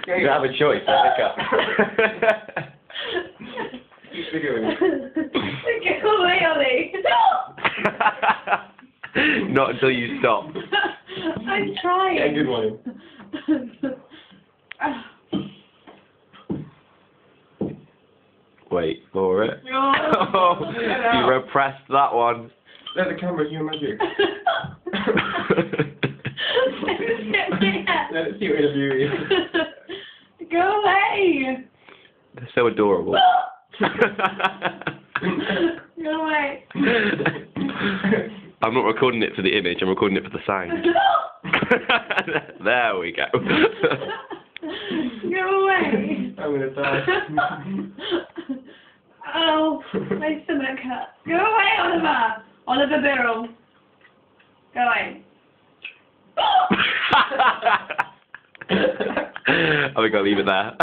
You have a choice, Hiccups. Keep videoing. Go away, Ollie. Not until you stop. I'm trying. Yeah, good one. Wait for it. Oh. Oh, you repressed that one. Let the camera do your magic. Let's see what interview is. Go away. They're so adorable. Go away. I'm not recording it for the image, I'm recording it for the sound. There we go. Go away. I'm gonna die. Oh, my stomach hurts. Go away, Oliver. Oliver Birrell. Go away. I think I'll leave it there.